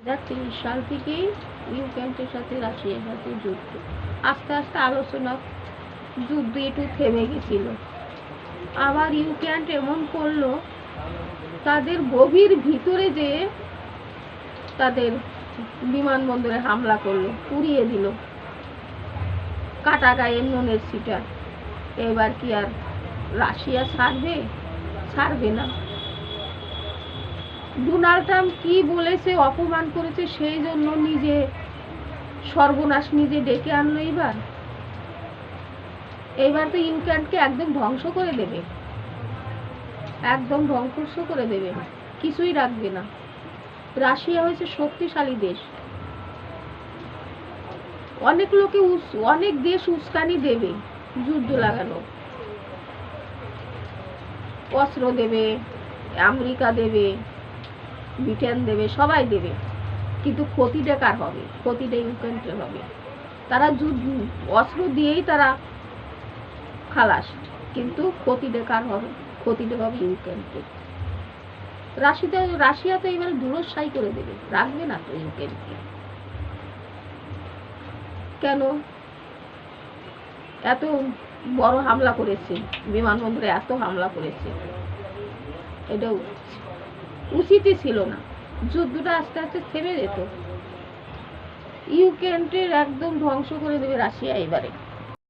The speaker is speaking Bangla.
2023 সাল থেকেই ইউক্রেনের সাথে রাশিয়ার সাথে যুদ্ধ। আস্তে আস্তে আলোচনা যুদ্ধ একটু থেমে গেছিল, আবার ইউক্রেন এমন করলো তাদের গভীর ভিতরে যে তাদের বিমানবন্দরে হামলা করলো, পুড়িয়ে দিল কাটা গায়ে নুনের ছিটা। এবার কি আর রাশিয়া ছাড়বে না। ডোনাল্ড ট্রাম্প কি বলেছে, অপমান করেছে, সেই জন্য নিজে সর্বনাশ নিজে ডেকে আনলো। এইবার তো ইউক্রেনকে একদম ধ্বংস করে দেবে, একদম ধ্বংস করে দেবে, কিছুই রাখবে না। রাশিয়া হয়েছে শক্তিশালী দেশ, অনেক দেশ উস্কানি দেবে, যুদ্ধ লাগানো, অস্ত্র দেবে, আমেরিকা দেবে, ব্রিটেন দেবে, সবাই দেবে, কিন্তু ক্ষতিটা কার হবে? ক্ষতিটা ইউক্রেনের হবে। তারা অস্ত্র দিয়েই তারা খালাস, কিন্তু ক্ষতিটা কার হবে? ক্ষতিটা হবে ইউক্রেনকে। রাশিয়া তো এবার দূরস্থায়ী করে দেবে, রাখবে না তো ইউক্রেনকে। কেন এত বড় হামলা করেছে, বিমানবন্দরে এত হামলা করেছে, এটা উচিতই ছিল না। যুদ্ধটা আস্তে আস্তে থেমে যেত। ইউক্রেনের একদম ধ্বংস করে দেবে রাশিয়া এবারে।